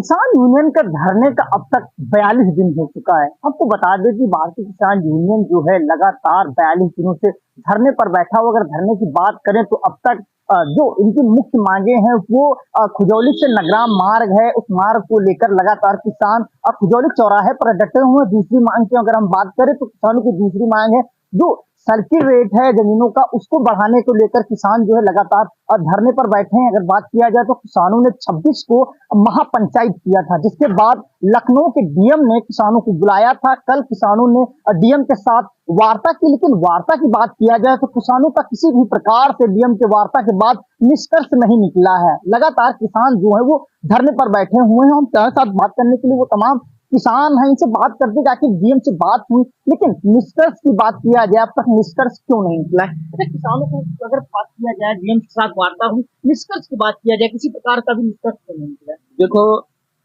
किसान यूनियन का धरने का अब तक 42 दिन हो चुका है। आपको बता दें कि भारतीय किसान यूनियन जो है लगातार 42 दिनों से धरने पर बैठा हुआ। अगर धरने की बात करें तो अब तक जो इनकी मुख्य मांगे हैं वो खुजौली से नगराम मार्ग है, उस मार्ग को लेकर लगातार किसान खुजौली चौराहे पर डटे हुए हैं। दूसरी मांग की अगर हम बात करें तो किसानों की दूसरी मांग है जो सर्किल रेट है जमीनों का, उसको बढ़ाने को लेकर किसान जो है लगातार धरने पर बैठे हैं। अगर बात किया जाए तो किसानों ने 26 को महापंचायत किया था, जिसके बाद लखनऊ के डीएम ने किसानों को बुलाया था। कल किसानों ने डीएम के साथ वार्ता की, लेकिन वार्ता की बात किया जाए तो किसानों का किसी भी प्रकार से डीएम के वार्ता के बाद निष्कर्ष नहीं निकला है। लगातार किसान जो है वो धरने पर बैठे हुए हैं। हम तुम्हारे साथ बात करने के लिए वो तमाम किसान हैं, इनसे बात करते कि आखिर डीएम से बात हुई, लेकिन निष्कर्ष की बात किया जाए अब तक निष्कर्ष क्यों नहीं निकला है? अच्छा, किसानों को अगर बात किया जाए, डीएम के साथ वार्ता हुई, निष्कर्ष की बात किया जाए, किसी प्रकार का भी निष्कर्ष क्यों नहीं निकला है? देखो,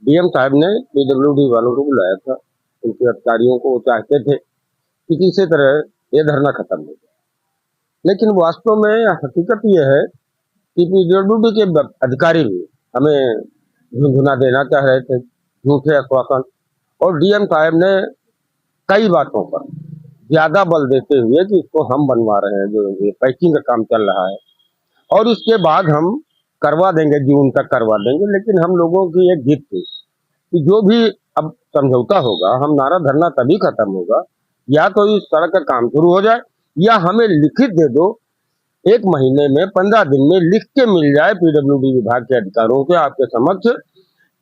डीएम साहब ने पीडब्ल्यूडी वालों को बुलाया था, उनके अधिकारियों को चाहते थे कि किसी तरह ये धरना खत्म हो जाए, लेकिन वास्तव में हकीकत ये है कि पीडब्ल्यूडी के अधिकारी भी हमें झुनझुना देना चाह रहे थे, झूठे आश्वासन। और डीएम साहब ने कई बातों पर ज्यादा बल देते हुए कि इसको हम बनवा रहे हैं, जो ये पैकिंग का काम चल रहा है, और इसके बाद हम करवा देंगे, जून तक करवा देंगे। लेकिन हम लोगों की एक जिद थी कि जो भी अब समझौता होगा, हम नारा धरना तभी खत्म होगा या तो इस सड़क का काम शुरू हो जाए या हमें लिखित दे दो, 1 महीने में 15 दिन में लिख के मिल जाए पीडब्ल्यूडी विभाग के अधिकारियों के आपके समक्ष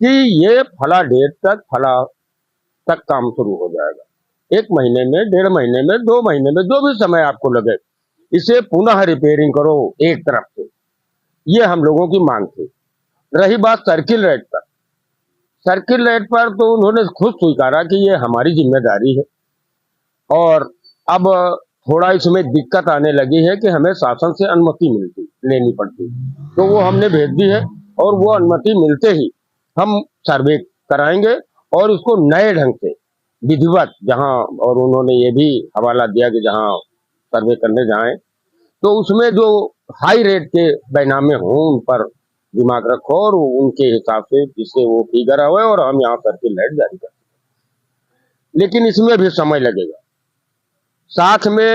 कि ये फला डेट तक फला तक काम शुरू हो जाएगा। 1 महीने में, 1.5 महीने में, 2 महीने में, जो भी समय आपको लगे, इसे पुनः रिपेयरिंग करो एक तरफ से। ये हम लोगों की मांग थी। रही बात सर्किल रेट पर, सर्किल रेट पर तो उन्होंने खुद स्वीकारा कि ये हमारी जिम्मेदारी है, और अब थोड़ा इसमें दिक्कत आने लगी है कि हमें शासन से अनुमति लेनी पड़ती, तो वो हमने भेज दी है, और वो अनुमति मिलते ही हम सर्वे कराएंगे और उसको नए ढंग से विधिवत जहां, और उन्होंने ये भी हवाला दिया कि जहां सर्वे करने जाएं तो उसमें जो हाई रेट के बैनामे हों उन पर दिमाग रखो और उनके हिसाब से जिससे वो फिगर आवे और हम यहाँ सर्किल लाइट जारी कर सकें। लेकिन इसमें भी समय लगेगा। साथ में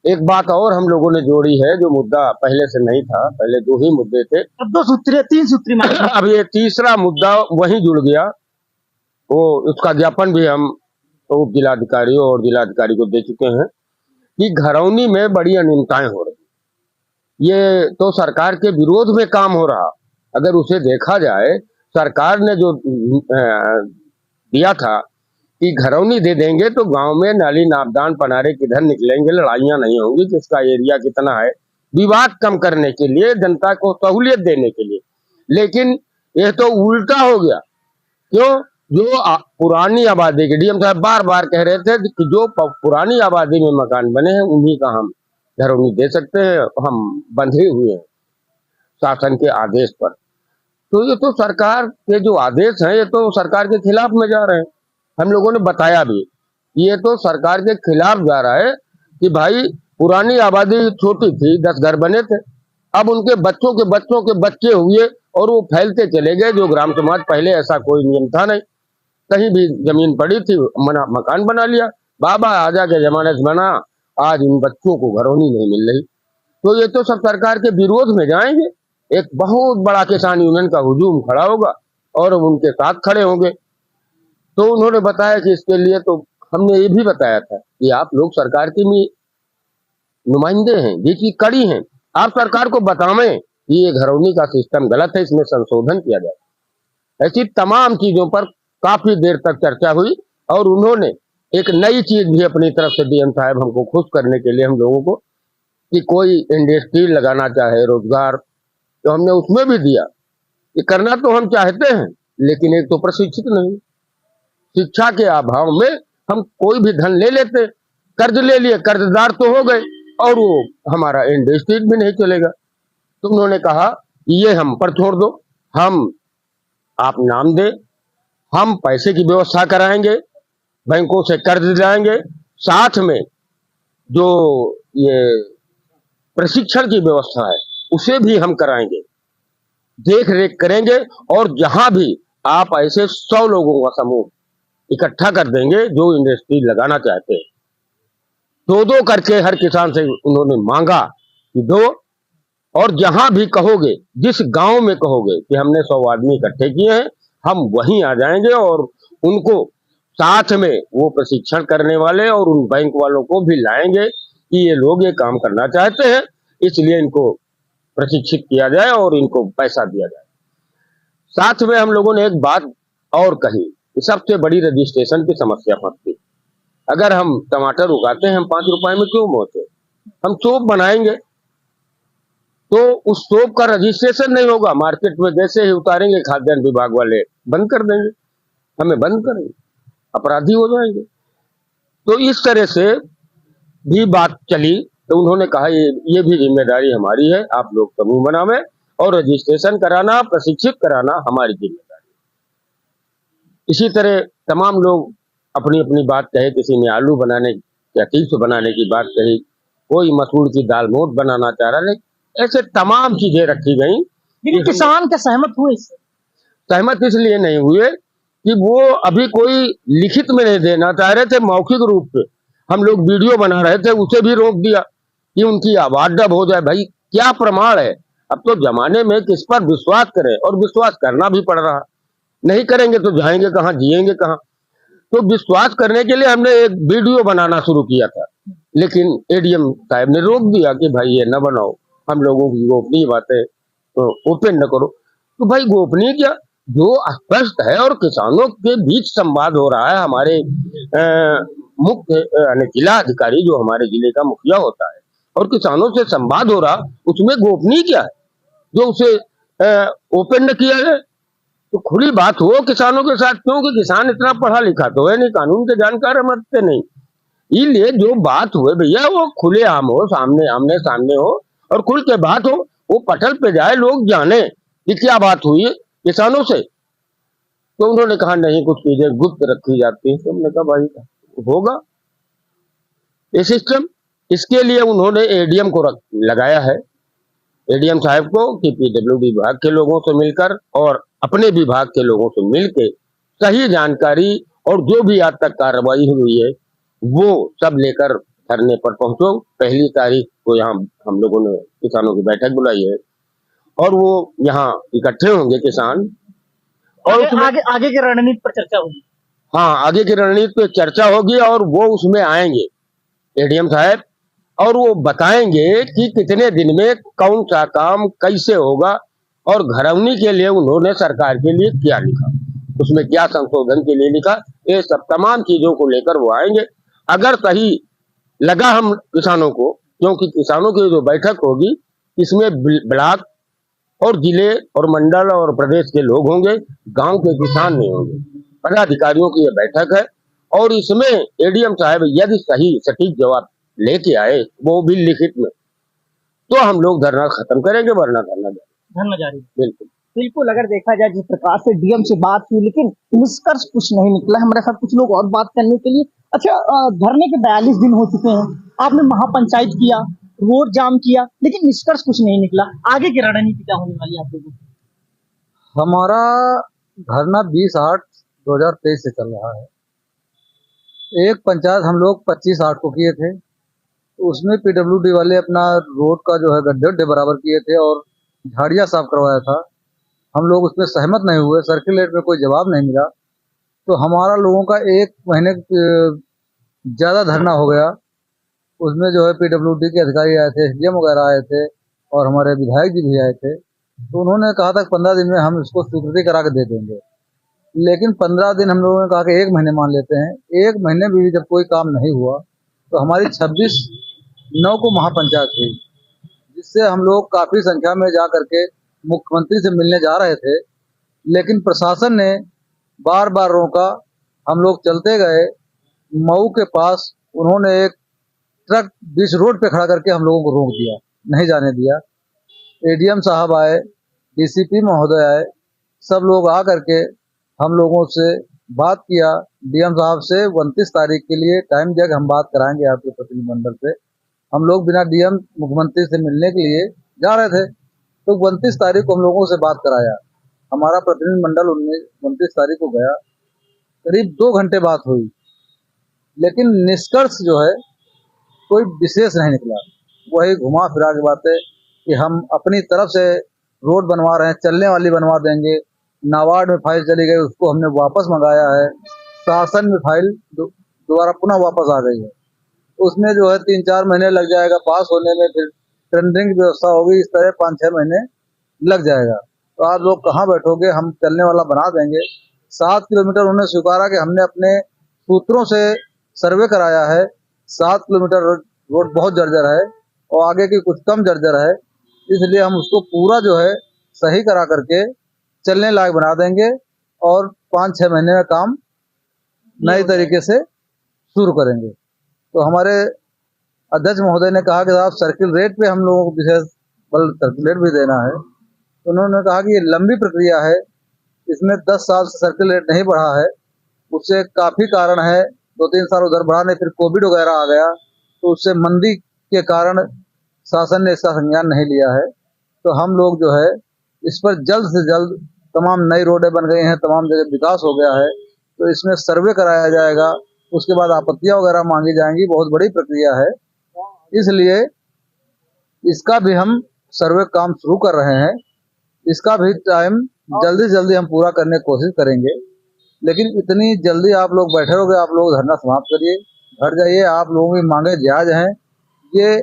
एक बात और हम लोगों ने जोड़ी है जो मुद्दा पहले से नहीं था, पहले 2 ही मुद्दे थे, अब 2 सूत्री 3 सूत्री मांग अब ये तीसरा मुद्दा वहीं जुड़ गया। वो उसका ज्ञापन भी हम उप जिलाधिकारियों और जिलाधिकारी को दे चुके हैं कि घरौनी में बड़ी अनियमितताएं हो रही। ये तो सरकार के विरोध में काम हो रहा। अगर उसे देखा जाए, सरकार ने जो दिया था कि घरौनी दे देंगे तो गांव में नाली नापदान पनारे किधर निकलेंगे, लड़ाइयां नहीं होंगी, किसका एरिया कितना है, विवाद कम करने के लिए, जनता को सहूलियत देने के लिए। लेकिन यह तो उल्टा हो गया। क्यों? जो पुरानी आबादी के, डीएम साहब बार बार कह रहे थे कि जो पुरानी आबादी में मकान बने हैं उन्हीं का हम घरौनी दे सकते हैं, हम बंधे हुए हैं शासन के आदेश पर। तो ये तो सरकार के जो आदेश हैं ये तो सरकार के खिलाफ में जा रहे हैं। हम लोगों ने बताया भी, ये तो सरकार के खिलाफ जा रहा है कि भाई पुरानी आबादी छोटी थी, 10 घर बने थे, अब उनके बच्चों के बच्चे हुए और वो फैलते चले गए। जो ग्राम समाज, पहले ऐसा कोई नियम था नहीं, कहीं भी जमीन पड़ी थी मकान बना लिया, बाबा आजा के जमाने से बना, आज इन बच्चों को घरौनी नहीं मिल रही। तो ये तो सब सरकार के विरोध में जाएंगे। एक बहुत बड़ा किसान यूनियन का हुजूम खड़ा होगा और उनके साथ खड़े होंगे। तो उन्होंने बताया कि इसके लिए तो हमने ये भी बताया था कि आप लोग सरकार के नुमाइंदे हैं, बीच की कड़ी हैं, आप सरकार को बतावें कि ये घरौनी का सिस्टम गलत है, इसमें संशोधन किया जाए। ऐसी तमाम चीजों पर काफी देर तक चर्चा हुई और उन्होंने एक नई चीज भी अपनी तरफ से डीएम साहब हमको खुश करने के लिए हम लोगों को कि कोई इंडस्ट्री लगाना चाहे, रोजगार, तो हमने उसमें भी दिया। ये करना तो हम चाहते हैं, लेकिन एक तो प्रशिक्षित नहीं, शिक्षा के अभाव में हम कोई भी धन ले लेते, कर्ज ले लिए, कर्जदार तो हो गए और वो हमारा इंडस्ट्री भी नहीं चलेगा। तो उन्होंने कहा ये हम पर छोड़ दो, हम आप नाम दे, हम पैसे की व्यवस्था कराएंगे, बैंकों से कर्ज दिलाएंगे, साथ में जो ये प्रशिक्षण की व्यवस्था है उसे भी हम कराएंगे, देख रेख करेंगे, और जहां भी आप ऐसे 100 लोगों का समूह इकट्ठा कर देंगे जो इंडस्ट्री लगाना चाहते हैं, दो दो करके हर किसान से उन्होंने मांगा कि दो, और जहां भी कहोगे, जिस गांव में कहोगे कि हमने 100 आदमी इकट्ठे किए हैं, हम वहीं आ जाएंगे और उनको साथ में वो प्रशिक्षण करने वाले और उन बैंक वालों को भी लाएंगे कि ये लोग ये काम करना चाहते हैं, इसलिए इनको प्रशिक्षित किया जाए और इनको पैसा दिया जाए। साथ में हम लोगों ने एक बात और कही कि सबसे बड़ी रजिस्ट्रेशन की समस्या फंसती। अगर हम टमाटर उगाते हैं, हम 5 रुपए में क्यों मोते, हम सोप बनाएंगे तो उस सोप का रजिस्ट्रेशन नहीं होगा, मार्केट में जैसे ही उतारेंगे खाद्यान्न विभाग वाले बंद कर देंगे, हमें बंद करेंगे, अपराधी हो जाएंगे। तो इस तरह से भी बात चली, तो उन्होंने कहा ये भी जिम्मेदारी हमारी है, आप लोग समूह बनावे और रजिस्ट्रेशन कराना, प्रशिक्षित कराना हमारी जिम्मेदारी। इसी तरह तमाम लोग अपनी अपनी बात कहे, किसी ने आलू बनाने या चिप्स बनाने की बात कही, कोई मसूर की दाल मोट बनाना चाह रहा है, ऐसे तमाम चीजें रखी गई। लेकिन किसान क्या सहमत हुए इससे? सहमत इसलिए नहीं हुए कि वो अभी कोई लिखित में नहीं देना चाह रहे थे, मौखिक रूप से हम लोग वीडियो बना रहे थे, उसे भी रोक दिया कि उनकी आवाज दब हो जाए। भाई क्या प्रमाण है, अब तो जमाने में किस पर विश्वास करें, और विश्वास करना भी पड़ रहा, नहीं करेंगे तो जाएंगे कहाँ, जिएंगे कहाँ। तो विश्वास करने के लिए हमने एक वीडियो बनाना शुरू किया था, लेकिन एडीएम साहब ने रोक दिया कि भाई ये न बनाओ, हम लोगों की गोपनीय बातें तो ओपन न करो। तो भाई गोपनीय क्या, जो स्पष्ट है और किसानों के बीच संवाद हो रहा है, हमारे मुख्य जिला अधिकारी जो हमारे जिले का मुखिया होता है और किसानों से संवाद हो रहा, उसमें गोपनीय क्या है जो उसे ओपन न किया जाए। तो खुली बात हो किसानों के साथ, क्योंकि किसान इतना पढ़ा लिखा तो है नहीं, कानून के जानकार समझते नहीं, इसलिए जो बात हुए भैया वो खुले आम हो, सामने आमने सामने हो और खुल के बात हो, वो पटल पे जाए, लोग जाने कि क्या बात हुई किसानों से। तो उन्होंने कहा नहीं, कुछ चीजें गुप्त रखी जाती हैं। तो हमने कहा भाई होगा ये सिस्टम, इसके लिए उन्होंने एडीएम को लगाया है, एडीएम साहब को कि पीडब्ल्यूडी विभाग के लोगों से मिलकर और अपने विभाग के लोगों से मिलकर सही जानकारी और जो भी आज तक कार्रवाई हुई है वो सब लेकर धरने पर पहुंचो। 1 तारीख को यहाँ हम लोगों ने किसानों की बैठक बुलाई है और वो यहाँ इकट्ठे होंगे किसान, और आगे की रणनीति पर चर्चा होगी। हाँ, आगे की रणनीति पे चर्चा होगी और वो उसमें आएंगे एडीएम साहब और वो बताएंगे कि कितने दिन में कौन सा काम कैसे होगा और घरौनी के लिए उन्होंने सरकार के लिए क्या लिखा, उसमें क्या संशोधन के लिए लिखा, ये सब तमाम चीजों को लेकर वो आएंगे। अगर सही लगा हम किसानों को, क्योंकि किसानों की जो बैठक होगी इसमें ब्लॉक और जिले और मंडल और प्रदेश के लोग होंगे, गांव के किसान नहीं होंगे, पदाधिकारियों की यह बैठक है और इसमें एडीएम साहब यदि सही सटीक जवाब लेके आए, वो भी लिखित में, तो हम लोग धरना खत्म करेंगे, वरना धरना जारी। बिल्कुल बिल्कुल, अगर देखा जाए जिस प्रकार से डीएम से बात हुई, लेकिन निष्कर्ष कुछ नहीं निकला। हमारे साथ कुछ लोग और बात करने के लिए। अच्छा, धरने के 42 दिन हो चुके हैं, आपने महापंचायत किया, रोड जाम किया, लेकिन निष्कर्ष कुछ नहीं निकला। आगे की रणनीति क्या होने वाली है आप लोगों की? हमारा धरना 20/8/2023 से चल रहा है। एक पंचायत हम लोग 25/8 को किए थे, तो उसमें पीडब्ल्यूडी वाले अपना रोड का जो है गड्ढे बराबर किए थे और झाड़ियाँ साफ करवाया था। हम लोग उसमें सहमत नहीं हुए, सर्कुलेट में कोई जवाब नहीं मिला, तो हमारा लोगों का 1 महीने ज़्यादा धरना हो गया। उसमें जो है पीडब्ल्यूडी के अधिकारी आए थे, एसडीएम वगैरह आए थे और हमारे विधायक जी भी आए थे। तो उन्होंने कहा था 15 दिन में हम इसको स्वीकृति करा के दे देंगे, लेकिन 15 दिन हम लोगों ने कहा कि 1 महीने मान लेते हैं। 1 महीने में भी जब कोई काम नहीं हुआ तो हमारी 26/9 को महापंचायत हुई, जिससे हम लोग काफ़ी संख्या में जा करके मुख्यमंत्री से मिलने जा रहे थे, लेकिन प्रशासन ने बार बार रोका। हम लोग चलते गए, मऊ के पास उन्होंने एक ट्रक बीच रोड पे खड़ा करके हम लोगों को रोक दिया, नहीं जाने दिया। एडीएम साहब आए, डीसीपी महोदय आए, सब लोग आ करके हम लोगों से बात किया। डीएम साहब से 29 तारीख के लिए टाइम दिया कि हम बात कराएंगे आपके प्रतिनिधिमंडल से। हम लोग बिना डीएम मुख्यमंत्री से मिलने के लिए जा रहे थे, तो 29 तारीख को हम लोगों से बात कराया। हमारा प्रतिनिधिमंडल 29 तारीख को गया, करीब 2 घंटे बात हुई, लेकिन निष्कर्ष जो है कोई विशेष नहीं निकला। वही घुमा फिरा की बातें कि हम अपनी तरफ से रोड बनवा रहे हैं, चलने वाली बनवा देंगे। नाबार्ड में फाइल चली गई, उसको हमने वापस मंगाया है। शासन में फाइल दोबारा पुनः वापस आ गई है। उसमें जो है 3-4 महीने लग जाएगा पास होने में, फिर टेंडरिंग की व्यवस्था होगी, इस तरह 5-6 महीने लग जाएगा। तो आप लोग कहाँ बैठोगे, हम चलने वाला बना देंगे। 7 किलोमीटर उन्होंने स्वीकारा कि हमने अपने सूत्रों से सर्वे कराया है, 7 किलोमीटर रोड बहुत जर्जर है और आगे की कुछ कम जर्जर है, इसलिए हम उसको पूरा जो है सही करा करके चलने लायक बना देंगे और 5-6 महीने में काम नए तरीके से शुरू करेंगे। तो हमारे अध्यक्ष महोदय ने कहा कि साहब सर्किल रेट पे हम लोगों को विशेष बल सर्किल रेट भी देना है। तो उन्होंने कहा कि ये लंबी प्रक्रिया है, इसमें 10 साल से सर्किल रेट नहीं बढ़ा है, उससे काफ़ी कारण है। 2-3 साल उधर बढ़ा नहीं, फिर कोविड वगैरह आ गया, तो उससे मंदी के कारण शासन ने इसका संज्ञान नहीं लिया है। तो हम लोग जो है इस पर जल्द से जल्द, तमाम नई रोडें बन गई हैं, तमाम जगह विकास हो गया है, तो इसमें सर्वे कराया जाएगा, उसके बाद आपत्तियां वगैरह मांगी जाएंगी। बहुत बड़ी प्रक्रिया है, इसलिए इसका भी हम सर्वे काम शुरू कर रहे हैं। इसका भी टाइम जल्दी जल्दी हम पूरा करने की कोशिश करेंगे, लेकिन इतनी जल्दी आप लोग बैठे रहोगे, आप लोग धरना समाप्त करिए, घर जाइए। आप लोगों की मांगे जायज हैं, ये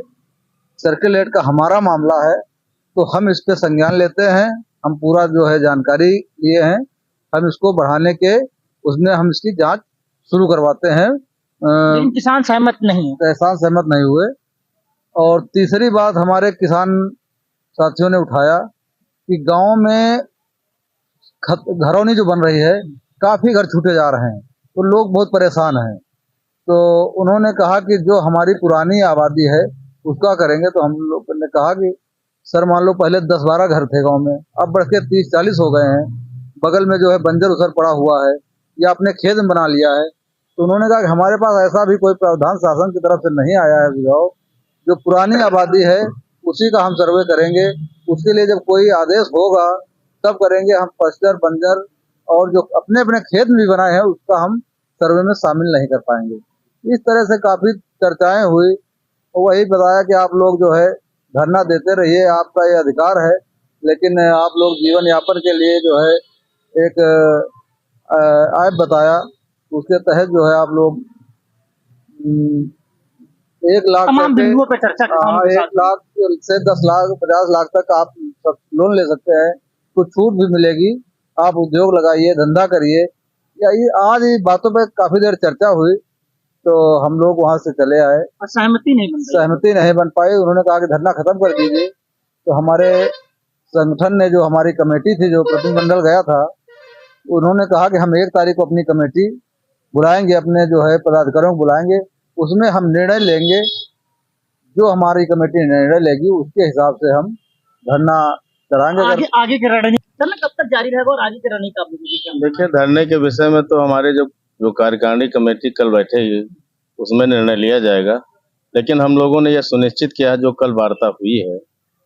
सर्किल रेट का हमारा मामला है, तो हम इस पे संज्ञान लेते हैं। हम पूरा जो है जानकारी लिए हैं, हम इसको बढ़ाने के उसमें हम इसकी जांच शुरू करवाते हैं। लेकिन किसान सहमत नहीं है। किसान सहमत नहीं हुए। और तीसरी बात हमारे किसान साथियों ने उठाया कि गांव में घरौनी जो बन रही है, काफी घर छूटे जा रहे हैं, तो लोग बहुत परेशान हैं। तो उन्होंने कहा कि जो हमारी पुरानी आबादी है उसका करेंगे। तो हम लोग ने कहा कि सर मान लो पहले 10-12 घर थे गांव में, अब बढ़ के 30-40 हो गए हैं। बगल में जो है बंजर उसर पड़ा हुआ है या अपने खेत में बना लिया है। तो उन्होंने कहा कि हमारे पास ऐसा भी कोई प्रावधान शासन की तरफ से नहीं आया है सुझाव, जो पुरानी आबादी है उसी का हम सर्वे करेंगे। उसके लिए जब कोई आदेश होगा तब करेंगे। हम पस्तर बंजर और जो अपने अपने खेत में भी बनाए हैं उसका हम सर्वे में शामिल नहीं कर पाएंगे। इस तरह से काफी चर्चाएं हुई और वही बताया कि आप लोग जो है धरना देते रहिए, आपका ये अधिकार है, लेकिन आप लोग जीवन यापन के लिए जो है एक ऐप बताया, उसके तहत जो है आप लोग 1 लाख तमाम बिंदुओं पे चर्चा 1 लाख से 10 लाख 50 लाख तक आप लोन ले सकते हैं, कुछ छूट भी मिलेगी। आप उद्योग लगाइए, धंधा करिए। या ये आज ही बातों पे काफी देर चर्चा हुई, तो हम लोग वहां से चले आए और सहमति नहीं बन पाई। उन्होंने कहा कि धरना खत्म कर दीजिए। तो हमारे संगठन ने, जो हमारी कमेटी थी, जो प्रतिनिधिमंडल गया था, उन्होंने कहा कि हम 1 तारीख को अपनी कमेटी बुलाएंगे, अपने जो है पदाधिकारियों को बुलाएंगे, उसमें हम निर्णय लेंगे। जो हमारी कमेटी निर्णय लेगी उसके हिसाब से हम धरना कराएंगे। आगे की रणनीति कब तक जारी रहेगा और आगे की रणनीति आप देखिए, धरने के विषय में तो हमारे जो कार्यकारिणी कमेटी कल बैठेगी उसमें निर्णय लिया जाएगा, लेकिन हम लोगों ने यह सुनिश्चित किया, जो कल वार्ता हुई है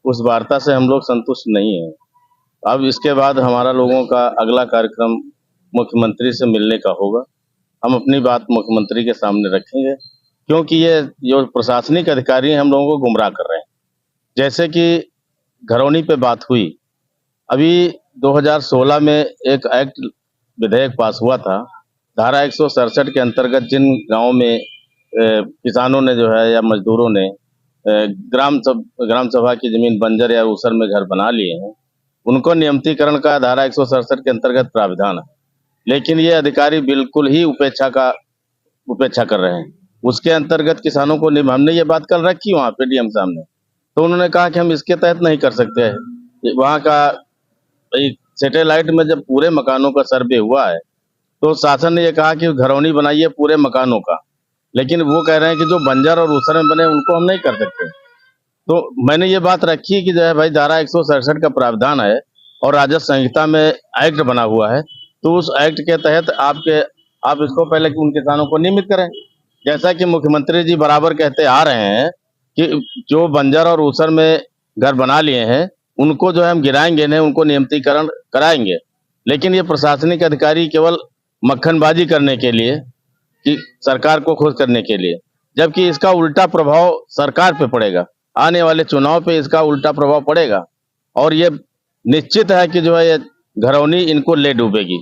उस वार्ता से हम लोग संतुष्ट नहीं हैं। अब इसके बाद हमारा लोगों का अगला कार्यक्रम मुख्यमंत्री से मिलने का होगा। हम अपनी बात मुख्यमंत्री के सामने रखेंगे, क्योंकि ये जो प्रशासनिक अधिकारी हैं हम लोगों को गुमराह कर रहे हैं। जैसे कि घरौनी पे बात हुई, अभी 2016 में एक एक्ट विधेयक पास हुआ था, धारा 167 के अंतर्गत जिन गाँव में किसानों ने जो है या मजदूरों ने ग्राम सभा की जमीन बंजर या ऊसर में घर बना लिए हैं, उनको नियमितीकरण का धारा 167 के अंतर्गत प्राविधान है। लेकिन ये अधिकारी बिल्कुल ही उपेक्षा कर रहे हैं। उसके अंतर्गत किसानों को हमने ये बात कल रखी वहाँ पे डीएम सामने, तो उन्होंने कहा कि हम इसके तहत नहीं कर सकते हैं। वहाँ का सैटेलाइट में जब पूरे मकानों का सर्वे हुआ है तो शासन ने ये कहा कि घरौनी बनाइए पूरे मकानों का, लेकिन वो कह रहे हैं कि जो बंजर और ऊसर में बने उनको हम नहीं कर सकते। तो मैंने ये बात रखी कि जो है भाई धारा 167 का प्रावधान है और राजस्व संहिता में एक्ट बना हुआ है, तो उस एक्ट के तहत आप इसको पहले उन किसानों को नियमित करें। जैसा कि मुख्यमंत्री जी बराबर कहते आ रहे हैं कि जो बंजर और ऊसर में घर बना लिए हैं उनको जो है हम गिराएंगे नहीं, उनको नियमितीकरण कराएंगे। लेकिन ये प्रशासनिक अधिकारी केवल मक्खनबाजी करने के लिए, कि सरकार को खुश करने के लिए, जबकि इसका उल्टा प्रभाव सरकार पे पड़ेगा। आने वाले चुनाव पे इसका उल्टा प्रभाव पड़ेगा और ये निश्चित है कि जो है ये घरौनी इनको ले डूबेगी।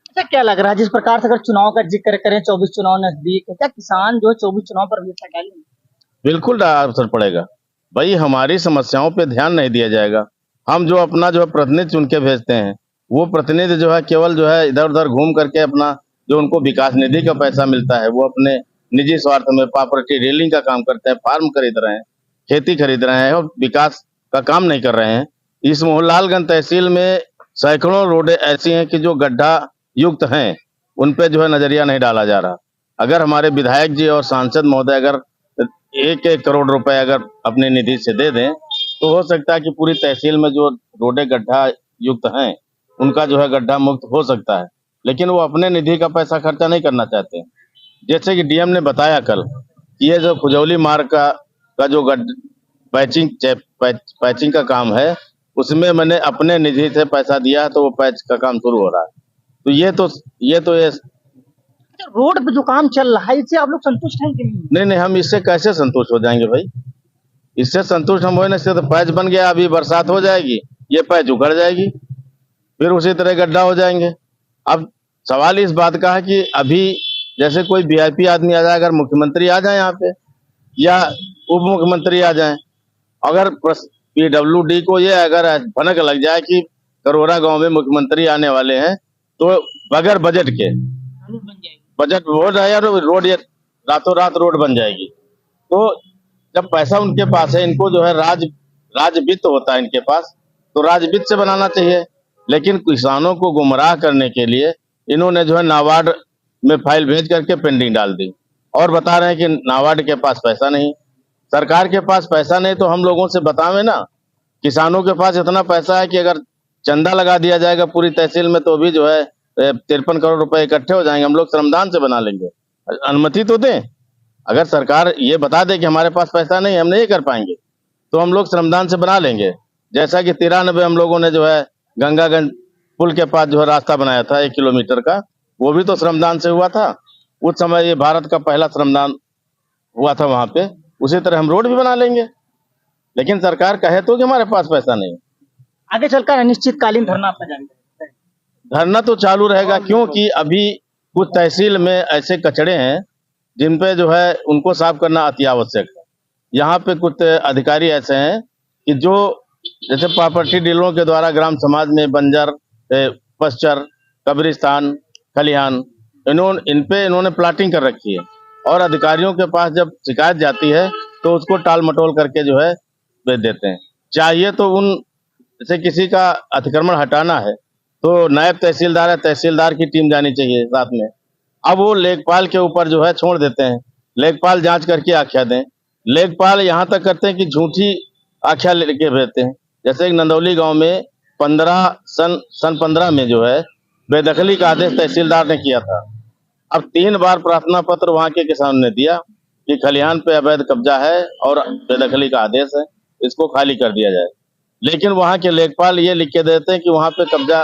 अच्छा, क्या लग रहा है जिस प्रकार से अगर चुनाव का जिक्र करें, 24 चुनाव नजदीक है, क्या किसान जो है 24 चुनाव पर भी असर डालेंगे? बिल्कुल असर पड़ेगा भाई, हमारी समस्याओं पे ध्यान नहीं दिया जाएगा। हम जो अपना जो है प्रतिनिधि चुन के भेजते हैं, वो प्रतिनिधि जो है केवल जो है इधर उधर घूम करके अपना जो उनको विकास निधि का पैसा मिलता है वो अपने निजी स्वार्थ में प्रॉपर्टी डीलिंग का काम करते हैं, फार्म खरीद रहे हैं, खेती खरीद रहे हैं और विकास का काम नहीं कर रहे हैं। इस मोहनलालगंज तहसील में सैकड़ों रोडें ऐसी हैं कि जो गड्ढा युक्त हैं, उन पे जो है नजरिया नहीं डाला जा रहा। अगर हमारे विधायक जी और सांसद महोदय अगर 1-1 करोड़ रुपए अगर अपने निधि से दे दें तो हो सकता है कि पूरी तहसील में जो रोडें गड्ढा युक्त हैं उनका जो है गड्ढा मुक्त हो सकता है, लेकिन वो अपने निधि का पैसा खर्चा नहीं करना चाहते। जैसे कि डीएम ने बताया कल कि ये जो खुजौली मार्ग का जो पैचिंग का काम है, उसमें मैंने अपने निधि से पैसा दिया है तो वो पैच का काम शुरू हो रहा है। तो ये रोड पे जो काम चल रहा है इससे आप लोग संतुष्ट हैं कि नहीं? नहीं, हम इससे कैसे संतुष्ट हो जाएंगे भाई? इससे संतुष्ट हम हो नहीं सकते। तो पैच बन गया, अभी बरसात हो जाएगी, ये पैच उखड़ जाएगी, फिर उसी तरह गड्ढा हो जाएंगे। अब सवाल इस बात का है कि अभी जैसे कोई वीआईपी आदमी आ जाए, अगर मुख्यमंत्री आ जाए यहाँ पे या उप मुख्यमंत्री आ जाए, अगर पीडब्ल्यूडी को ये अगर भनक लग जाए कि करोरा गांव में मुख्यमंत्री आने वाले हैं तो बगैर बजट के बजट हो जाए और रोड ये रातों रात रोड बन जाएगी। तो जब पैसा उनके पास है, इनको जो है राज वित्त होता है इनके पास, तो राज वित्त से बनाना चाहिए। लेकिन किसानों को गुमराह करने के लिए इन्होंने जो है नाबार्ड में फाइल भेज करके पेंडिंग डाल दी और बता रहे हैं कि नाबार्ड के पास पैसा नहीं, सरकार के पास पैसा नहीं। तो हम लोगों से बतावे ना, किसानों के पास इतना पैसा है कि अगर चंदा लगा दिया जाएगा पूरी तहसील में तो भी जो है 53 करोड़ रुपए इकट्ठे हो जाएंगे, हम लोग श्रमदान से बना लेंगे। अनुमति तो दें, अगर सरकार ये बता दे कि हमारे पास पैसा नहीं, हम नहीं कर पाएंगे, तो हम लोग श्रमदान से बना लेंगे। जैसा कि 93 हम लोगों ने जो है गंगागंज पुल के पास जो है रास्ता बनाया था 1 किलोमीटर का, वो भी तो श्रमदान से हुआ था। उस समय ये भारत का पहला श्रमदान हुआ था वहां पे। उसी तरह हम रोड भी बना लेंगे, लेकिन सरकार कहे तो कि हमारे पास पैसा नहीं। आगे चलकर अनिश्चितकालीन धरना आपका जारी रहेगा? धरना तो चालू रहेगा, क्योंकि अभी कुछ तहसील में ऐसे कचड़े हैं जिन पे जो है उनको साफ करना अति आवश्यक है। यहाँ पे कुछ अधिकारी ऐसे हैं कि जो जैसे प्रॉपर्टी डीलरों के द्वारा ग्राम समाज में बंजर, पश्चर, कब्रिस्तान, खलिहान इन्होंने प्लाटिंग कर रखी है और अधिकारियों के पास जब शिकायत जाती है तो उसको टाल मटोल करके जो है भेज देते हैं। चाहिए तो उन जैसे किसी का अतिक्रमण हटाना है तो नायब तहसीलदार है, तहसीलदार की टीम जानी चाहिए साथ में। अब वो लेखपाल के ऊपर जो है छोड़ देते हैं, लेखपाल जांच करके आख्या दें। लेखपाल यहाँ तक करते हैं कि झूठी आख्या लेके भेजते हैं। जैसे एक नंदौली गांव में 15 में जो है बेदखली का आदेश तहसीलदार ने किया था। अब 3 बार प्रार्थना पत्र वहां के किसानों ने दिया कि खलिहान पे अवैध कब्जा है और बेदखली का आदेश है, इसको खाली कर दिया जाए। लेकिन वहां के लेखपाल ये लिख के देते हैं कि वहां पे कब्जा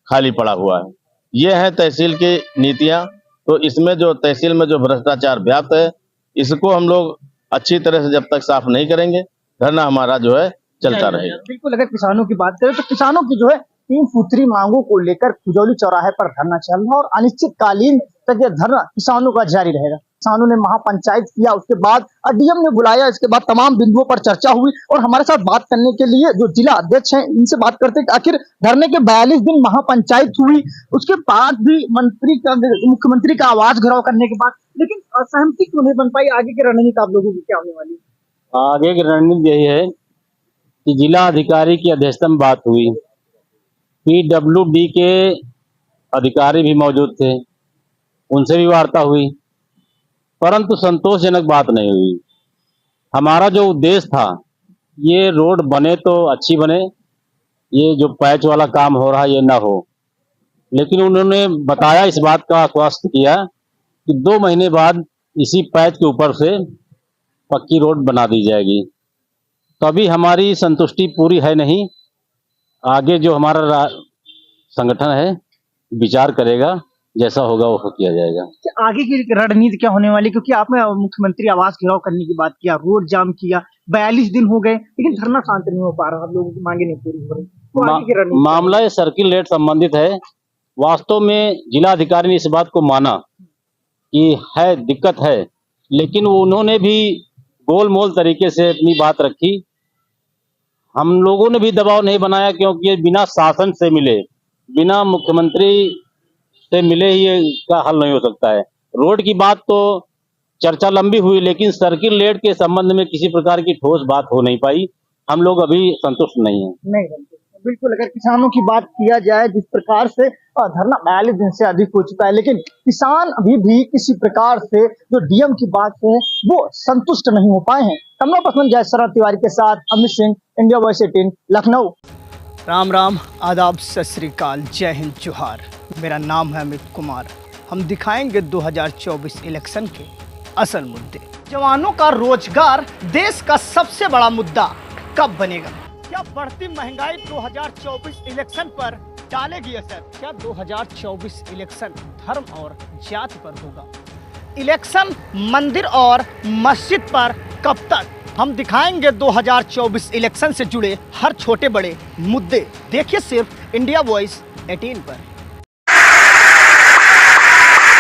खाली पड़ा हुआ है। ये है तहसील की नीतियां। तो इसमें जो तहसील में जो भ्रष्टाचार व्याप्त है, इसको हम लोग अच्छी तरह से जब तक साफ नहीं करेंगे, धरना हमारा जो है चलता रहेगा। बिल्कुल, अगर किसानों की बात करें तो किसानों की जो है 3 सूत्री मांगों को लेकर खुजौली चौराहे पर धरना चल रहा है और अनिश्चितकालीन तक यह धरना किसानों का जारी रहेगा। किसानों ने महापंचायत किया, उसके बाद डीएम ने बुलाया, इसके बाद तमाम बिंदुओं पर चर्चा हुई और हमारे साथ बात करने के लिए जो जिला अध्यक्ष हैं इनसे बात करते हैं। आखिर धरने के 42 दिन महापंचायत हुई, उसके बाद भी मुख्यमंत्री का आवाज घेराव करने के बाद, लेकिन असहमति क्यों नहीं बन पाई? आगे की रणनीति आप लोगों की क्या होने वाली है? आगे की रणनीति यही है कि जिला अधिकारी की अध्यक्षता में बात हुई, पीडब्ल्यूडी के अधिकारी भी मौजूद थे, उनसे भी वार्ता हुई, परंतु संतोषजनक बात नहीं हुई। हमारा जो उद्देश्य था, ये रोड बने तो अच्छी बने, ये जो पैच वाला काम हो रहा है ये ना हो। लेकिन उन्होंने बताया, इस बात का आश्वस्त किया कि 2 महीने बाद इसी पैच के ऊपर से पक्की रोड बना दी जाएगी। तो अभी हमारी संतुष्टि पूरी है नहीं। आगे जो हमारा संगठन है, विचार करेगा, जैसा होगा वो किया जाएगा। कि आगे की रणनीति क्या होने वाली, क्योंकि आपने मुख्यमंत्री आवास घेराव करने की बात किया, रोड जाम किया, 42 दिन हो गए लेकिन धरना शांत नहीं हो पा रहा, आप लोगों की मांगे नहीं पूरी हो रही, तो आगे की रणनीति मामला ये सर्किल रेट संबंधित है। वास्तव में जिलाधिकारी ने इस बात को माना कि है दिक्कत है, लेकिन उन्होंने भी गोलमोल तरीके से अपनी बात रखी। हम लोगों ने भी दबाव नहीं बनाया, क्योंकि ये बिना शासन से मिले, बिना मुख्यमंत्री से मिले ही इसका हल नहीं हो सकता है। रोड की बात तो चर्चा लंबी हुई, लेकिन सर्किल रेट के संबंध में किसी प्रकार की ठोस बात हो नहीं पाई। हम लोग अभी संतुष्ट नहीं हैं। नहीं बिल्कुल। अगर किसानों की बात किया जाए, जिस प्रकार से धरना 42 दिन से अधिक हो चुका है, लेकिन किसान अभी भी किसी प्रकार से जो डीएम की बात से है वो संतुष्ट नहीं हो पाए हैं। कमला पसंद जय शरद तिवारी के साथ अमित सिंह, इंडिया वॉइस 18, लखनऊ। राम राम, आदाब, सत श्री अकाल, जय हिंद, जोहार। मेरा नाम है अमित कुमार। हम दिखाएंगे 2024 इलेक्शन के असल मुद्दे। जवानों का रोजगार देश का सबसे बड़ा मुद्दा कब बनेगा? क्या बढ़ती महंगाई 2024 इलेक्शन पर डालेगी असर? क्या 2024 इलेक्शन धर्म और जाति पर होगा? इलेक्शन मंदिर और मस्जिद पर कब तक? हम दिखाएंगे 2024 इलेक्शन से जुड़े हर छोटे बड़े मुद्दे। देखिए सिर्फ इंडिया वॉइस 18 पर।